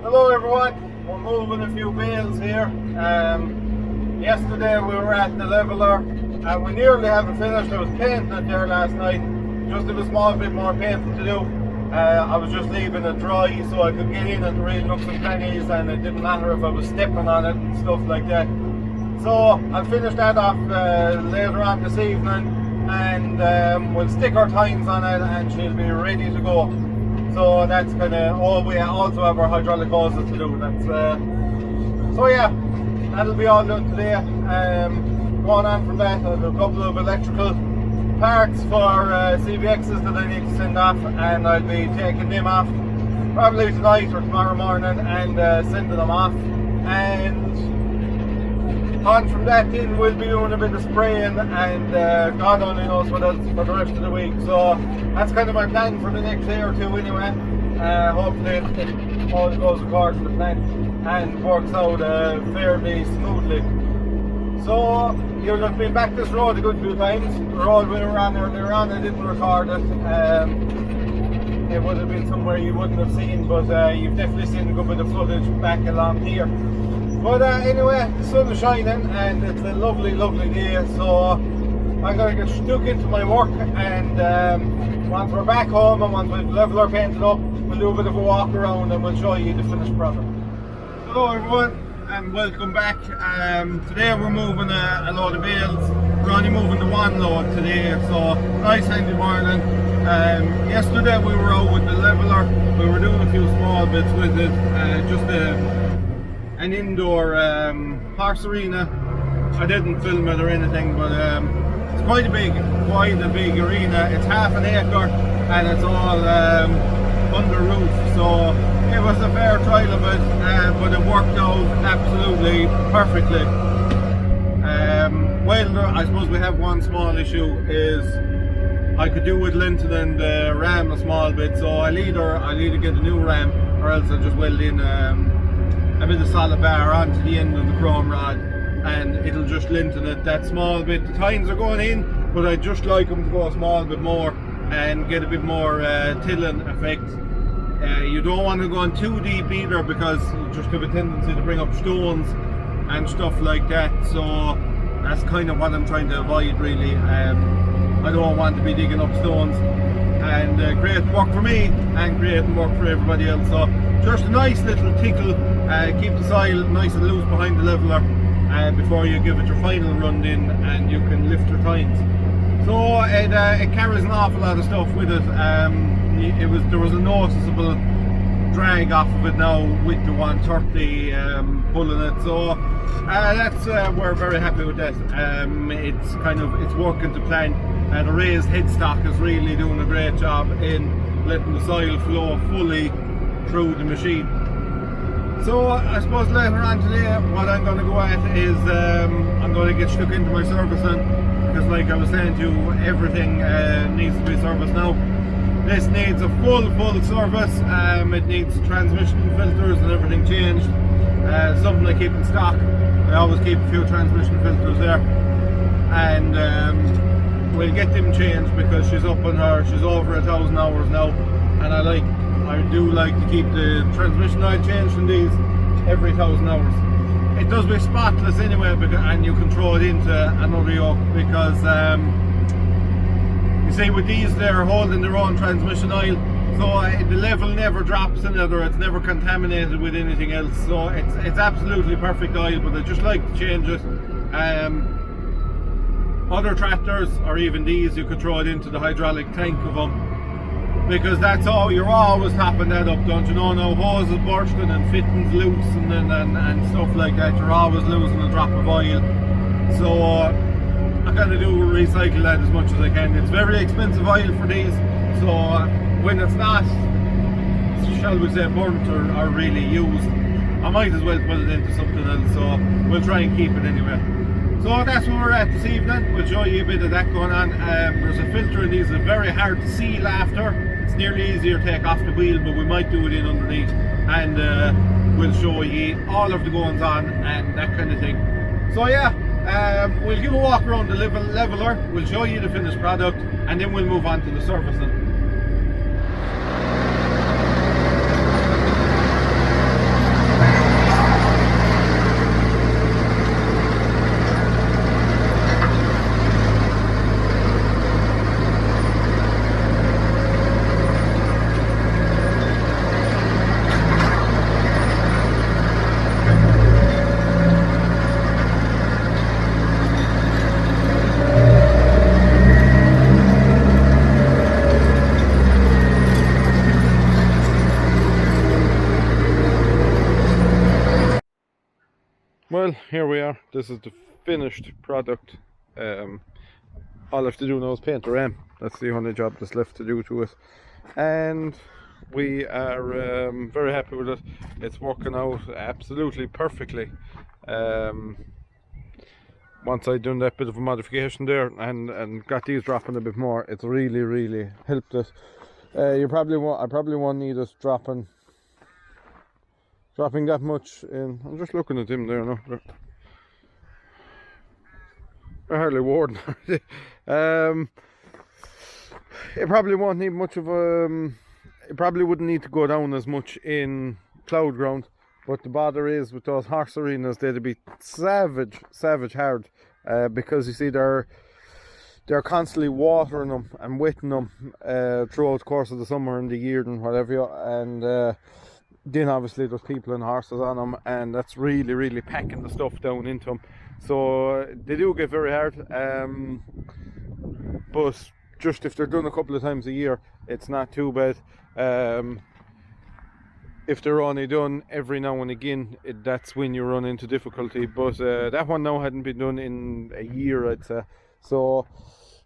Hello everyone, we're moving a few bales here. Yesterday we were at the leveler and we nearly have it finished. I was painting it there last night, just have a small bit more painting to do. I was just leaving it dry so I could get in at the real nooks and crannies, and it didn't matter if I was stepping on it and stuff like that. So I'll finish that off later on this evening, and we'll stick our tines on it and she'll be ready to go. So that's kind of all. We also have our hydraulic hoses to do. So yeah, that'll be all done today. Going on from that, I'll do a couple of electrical parts for CVXs that I need to send off, and I'll be taking them off probably tonight or tomorrow morning and sending them off. And on from that, then we'll be doing a bit of spraying, and God only knows what else for the rest of the week. So that's kind of my plan for the next day or two anyway. Hopefully it all goes according to the plan and works out fairly smoothly. So you've just been back this road a good few times. The road we were on earlier on, I didn't record it. It would have been somewhere you wouldn't have seen, but you've definitely seen a good bit of footage back along here. But anyway, the sun is shining and it's a lovely, lovely day, so I'm going to get stuck into my work, and once we're back home and once we've leveler painted up, we'll do a bit of a walk around and we'll show you the finished product. Hello everyone and welcome back. Today we're moving a load of bales. We're only moving the one load today, so nice handy morning. Yesterday we were out with the leveler. We were doing a few small bits with it, just an indoor horse arena. I didn't film it or anything, but it's quite a big arena. It's half an acre and it's all under roof, so it was a fair trial of it, but it worked out absolutely perfectly. Well, I suppose we have one small issue, is I could do with lengthening the ram a small bit, so I'll either get a new ram or else I'll just weld in a bit of solid bar onto the end of the chrome rod, and it'll just lengthen it that small bit. The tines are going in, but I'd just like them to go a small bit more and get a bit more tilling effect. You don't want to go on too deep either, because you just have a tendency to bring up stones and stuff like that, so that's kind of what I'm trying to avoid really. I don't want to be digging up stones and creating work for me and creating work for everybody else. So just a nice little tickle, keep the soil nice and loose behind the leveler before you give it your final run in and you can lift your tines. So it carries an awful lot of stuff with it. There was a noticeable drag off of it now with the 130 pulling it, so we're very happy with that. It's working to plan. The raised headstock is really doing a great job in letting the soil flow fully through the machine. So I suppose later on today what I'm going to go at is I'm going to get stuck into my servicing, because like I was saying to you, everything needs to be serviced now. This needs a full service. It needs transmission filters and everything changed. Something I keep in stock. I always keep a few transmission filters there, and we'll get them changed because she's over 1,000 hours now, and I do like to keep the transmission oil changed in these every 1,000 hours. It does be spotless anyway, and you can throw it into another yoke, because you see with these they're holding their own transmission oil, so the level never drops in it, or it's never contaminated with anything else. So it's absolutely perfect oil, but I just like to change it. Other tractors, or even these, you could throw it into the hydraulic tank of them, because that's all, you're always topping that up, don't you know? Now hoses bursting and fittings loose and stuff like that, you're always losing a drop of oil. So I kind of do recycle that as much as I can. It's very expensive oil for these, so when it's not, shall we say, burnt or really used, I might as well put it into something else, so we'll try and keep it anyway. So that's where we're at this evening. We'll show you a bit of that going on. There's a filter in these that's very hard to seal after. It's nearly easier to take off the wheel, but we might do it in underneath, and we'll show you all of the goings on and that kind of thing. So yeah, we'll give a walk around the leveler, we'll show you the finished product, and then we'll move on to the servicing. Well, here we are. This is the finished product. All I have to do now is paint the ram. That's the only job that's left to do to it. And we are very happy with it. It's working out absolutely perfectly. Once I'd done that bit of a modification there and got these dropping a bit more, it's really helped it. I probably won't need us dropping that much in. I'm just looking at them there now. They're hardly worn. It probably won't need much of a. It probably wouldn't need to go down as much in cloud ground, but the bother is with those horse arenas, they'd be savage hard, because you see they're constantly watering them and wetting them throughout the course of the summer and the year and whatever, and then obviously there's people and horses on them, and that's really packing the stuff down into them. So they do get very hard, but just if they're done a couple of times a year, it's not too bad. If they're only done every now and again, that's when you run into difficulty. But that one now hadn't been done in a year, I'd say. So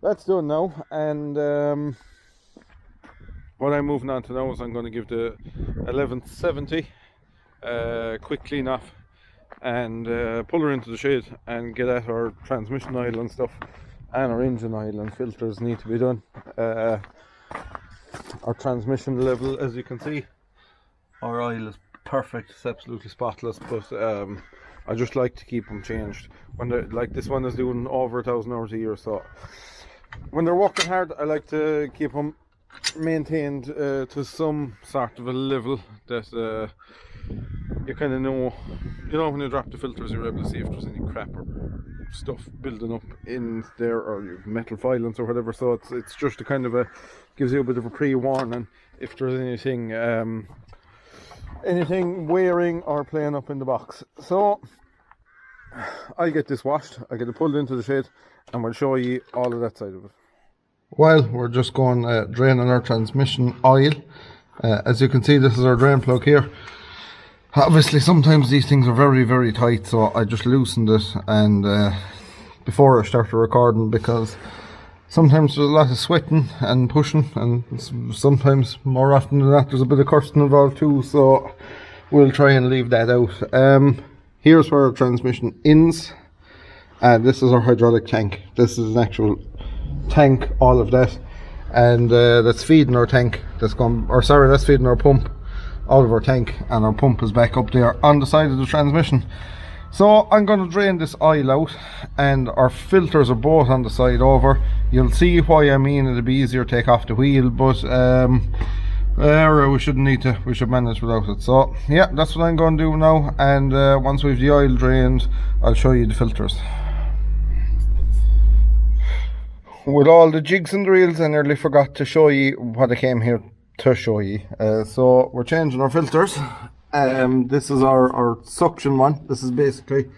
that's done now, and what I'm moving on to now is I'm going to give the 1170 quick clean off and pull her into the shed and get at our transmission oil and stuff, and our engine oil and filters need to be done. Our transmission level, as you can see, our oil is perfect, it's absolutely spotless, but I just like to keep them changed when they're like this one is doing over 1,000 hours a year, so when they're working hard I like to keep them maintained to some sort of a level that you kind of know, when you drop the filters you're able to see if there's any crap or stuff building up in there, or metal filings or whatever. So it's just a kind of a, gives you a bit of a pre-warning if there's anything wearing or playing up in the box. So I'll get this washed, I get it pulled into the shed, and we'll show you all of that side of it. Well, we're just going draining our transmission oil. As you can see, this is our drain plug here. Obviously sometimes these things are very tight, so I just loosened it and before I started recording, because sometimes there's a lot of sweating and pushing, and sometimes, more often than that, there's a bit of cursing involved too, so we'll try and leave that out. Here's where our transmission ends, and this is our hydraulic tank. This is an actual tank, all of that, and that's feeding our tank, that's feeding our pump out of our tank, and our pump is back up there on the side of the transmission. So I'm going to drain this oil out, and our filters are both on the side over. You'll see why I mean it'll be easier to take off the wheel, but we shouldn't need to, we should manage without it. So yeah, that's what I'm going to do now, and once we've the oil drained I'll show you the filters. With all the jigs and reels, I nearly forgot to show you what I came here to show you. So we're changing our filters. This is our suction one. This is basically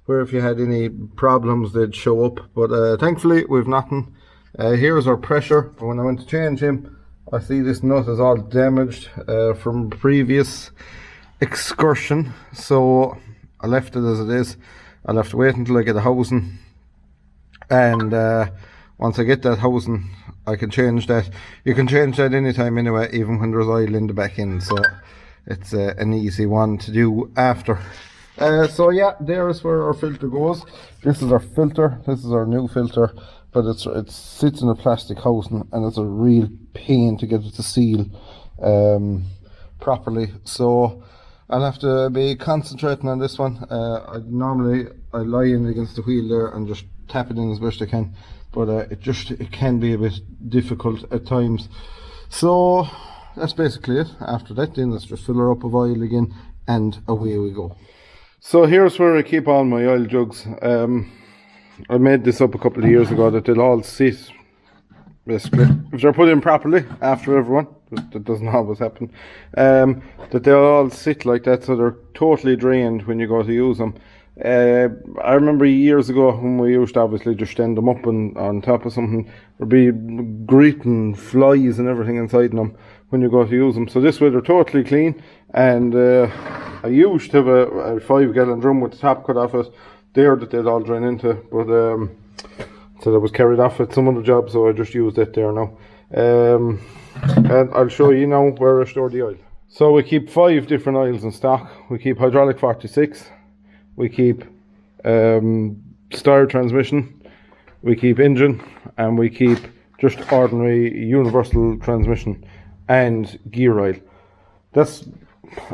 where if you had any problems they'd show up, but thankfully we've nothing. Here's our pressure. When I went to change him, I see this nut is all damaged from previous excursion, so I left it as it is. I'll have to wait until I get a housing, and once I get that housing I can change that. You can change that anytime anyway, even when there's oil in the back end, so it's an easy one to do after. So yeah, there's where our filter goes. This is our filter, this is our new filter, but it sits in a plastic housing, and it's a real pain to get it to seal properly, so I'll have to be concentrating on this one. Normally I lie in against the wheel there and just tap it in as best I can, but it can be a bit difficult at times. So that's basically it. After that, then let's just fill her up with oil again, and away we go. So here's where I keep all my oil jugs. I made this up a couple of years ago that they'll all sit, basically, if they're put in properly after everyone, that doesn't always happen, that they'll all sit like that, so they're totally drained when you go to use them. I remember years ago when we used to obviously just stand them up on top of something, there'd be greeting flies and everything inside them when you go to use them. So this way they're totally clean, and I used to have a 5-gallon drum with the top cut off it there that they'd all drain into, but so that was carried off at some other job, so I just used it there now. And I'll show you now where I store the oil. So we keep 5 different oils in stock. We keep hydraulic 46, we keep Steyr transmission, we keep engine, and we keep just ordinary universal transmission and gear oil.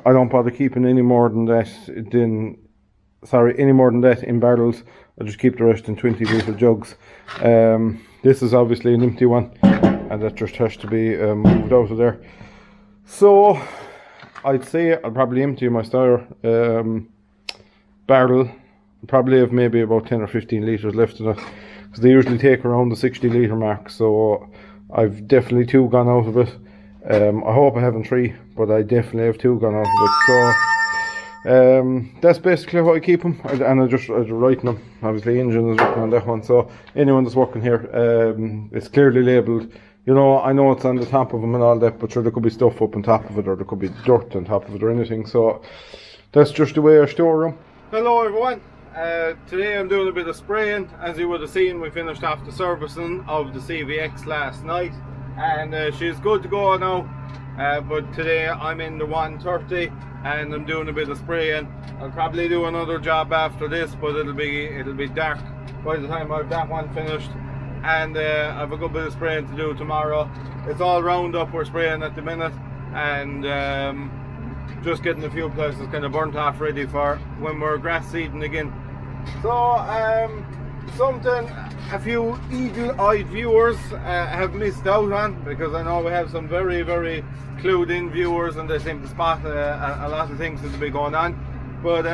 I don't bother keeping any more than that in barrels. I just keep the rest in 20-litre jugs. This is obviously an empty one, and that just has to be moved out of there. So I'd say I'll probably empty my Steyr barrel. I'll probably have maybe about 10 or 15 litres left in it, because they usually take around the 60-litre mark. So I've definitely 2 gone out of it. I hope I haven't 3, but I definitely have 2 gone out of it. So that's basically how I keep them, and I just write them. Obviously engine is written on that one, so anyone that's working here, it's clearly labelled. You know, I know it's on the top of them and all that, but sure, there could be stuff up on top of it, or there could be dirt on top of it or anything. So that's just the way I store them. Hello everyone. Today I'm doing a bit of spraying. As you would have seen, we finished off the servicing of the CVX last night, and she's good to go now. But today I'm in the 130 and I'm doing a bit of spraying. I'll probably do another job after this, but it'll be dark by the time I've that one finished. And I have a good bit of spraying to do tomorrow. It's all Roundup we're spraying at the minute, and just getting a few places kind of burnt off, ready for when we're grass seeding again. So something a few eagle-eyed viewers have missed out on, because I know we have some very, very clued in viewers, and they seem to spot a lot of things that will be going on. But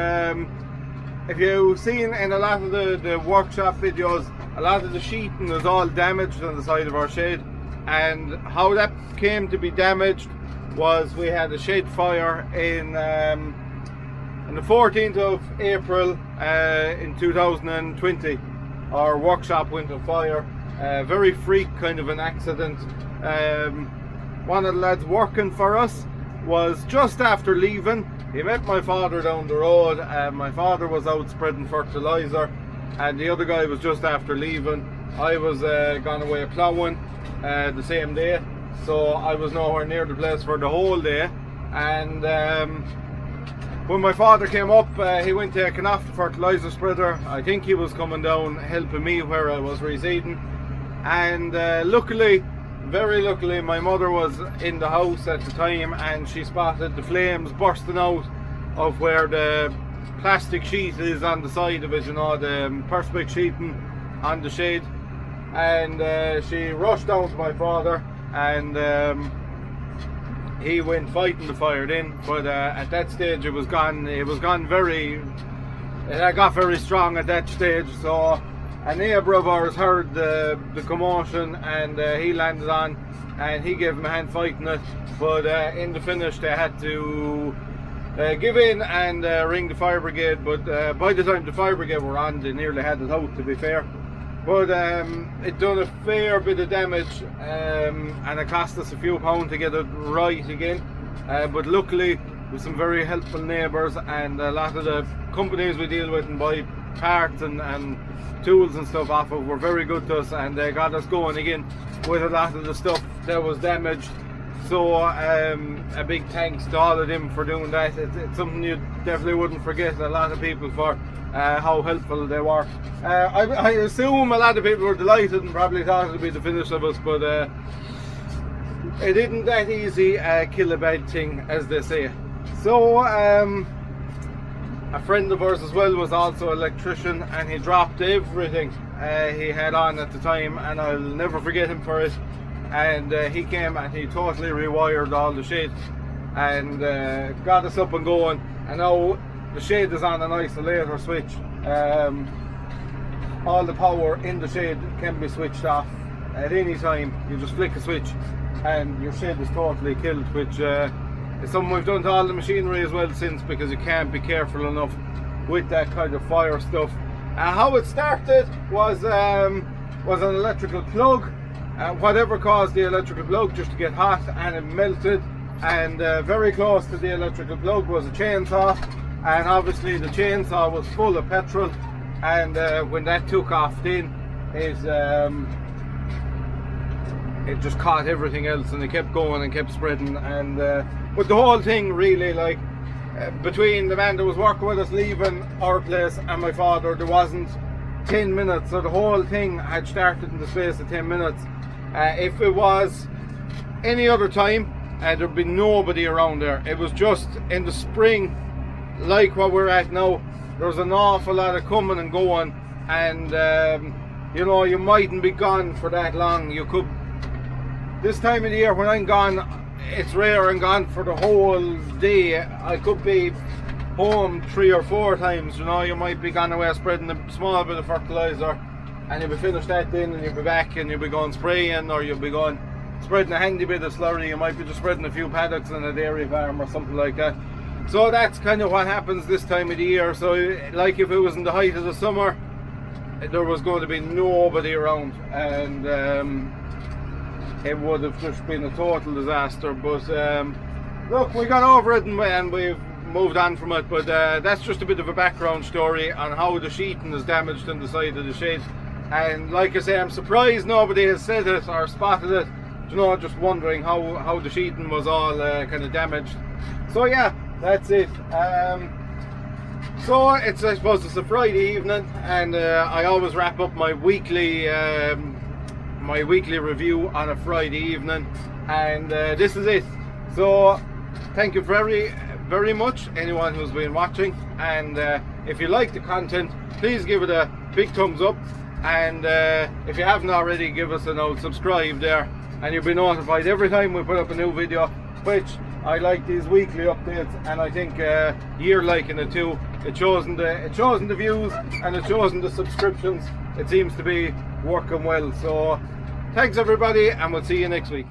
if you've seen in a lot of the workshop videos, a lot of the sheeting is all damaged on the side of our shed. And how that came to be damaged was we had a shed fire in the 14th of April in 2020. Our workshop went on fire. Very freak kind of an accident. One of the lads working for us was just after leaving. He met my father down the road. My father was out spreading fertilizer, and the other guy was just after leaving. I was gone away ploughing the same day, so I was nowhere near the place for the whole day. And when my father came up, he went taking off the fertilizer spreader. I think he was coming down helping me where I was residing, and luckily, very luckily, my mother was in the house at the time, and she spotted the flames bursting out of where the plastic sheet is on the side of it, you know, the perspex sheeting on the shed. And she rushed down to my father, and he went fighting the fire then. But at that stage it got very strong at that stage. So a neighbour of ours heard the commotion, and he landed on, and he gave him a hand fighting it. But in the finish they had to give in and ring the fire brigade. But by the time the fire brigade were on, they nearly had it out, to be fair. But it done a fair bit of damage, and it cost us a few pounds to get it right again. But luckily, with some very helpful neighbours, and a lot of the companies we deal with and buy parts and tools and stuff off of were very good to us, and they got us going again with a lot of the stuff that was damaged. So a big thanks to all of them for doing that. It's something you definitely wouldn't forget a lot of people for, how helpful they were. I assume a lot of people were delighted and probably thought it would be the finish of us, but it isn't that easy kill a bad thing, as they say. So a friend of ours as well was also an electrician, and he dropped everything he had on at the time, and I'll never forget him for it. And he came and he totally rewired all the shed and got us up and going, and now the shed is on an isolator switch. All the power in the shed can be switched off at any time. You just flick a switch and your shed is totally killed, which is something we've done to all the machinery as well since, because you can't be careful enough with that kind of fire stuff. How it started was an electrical plug. Whatever caused the electrical plug just to get hot, and it melted and very close to the electrical plug was a chainsaw, and obviously the chainsaw was full of petrol, and when that took off then it just caught everything else, and it kept going and kept spreading. And but the whole thing really, like, between the man that was working with us leaving our place and my father, there wasn't 10 minutes, so the whole thing had started in the space of 10 minutes. If it was any other time, there'd be nobody around there. It was just in the spring, like what we're at now. There's an awful lot of coming and going, and you know, you mightn't be gone for that long. You could, this time of the year when I'm gone, it's rare I'm gone for the whole day. I could be home 3 or 4 times, you know. You might be gone away spreading a small bit of fertilizer, and you'll be finished that then, and you'll be back and you'll be going spraying, or you'll be going spreading a handy bit of slurry. You might be just spreading a few paddocks in a dairy farm or something like that. So that's kind of what happens this time of the year. So like if it was in the height of the summer, there was going to be nobody around, and it would have just been a total disaster. But look, we got over it and we've moved on from it. But that's just a bit of a background story on how the sheeting is damaged in the side of the shed. And like I say, I'm surprised nobody has said it or spotted it, you know, just wondering how the sheeting was all kind of damaged. So yeah, that's it. So it's, I suppose it's a Friday evening, and I always wrap up my weekly review on a Friday evening, and this is it. So thank you very much anyone who's been watching, and if you like the content, please give it a big thumbs up, and if you haven't already, give us an old subscribe there, and you'll be notified every time we put up a new video, which I like these weekly updates, and I think you're liking it too. It shows in the views, and it shows in the subscriptions. It seems to be working well. So thanks everybody, and we'll see you next week.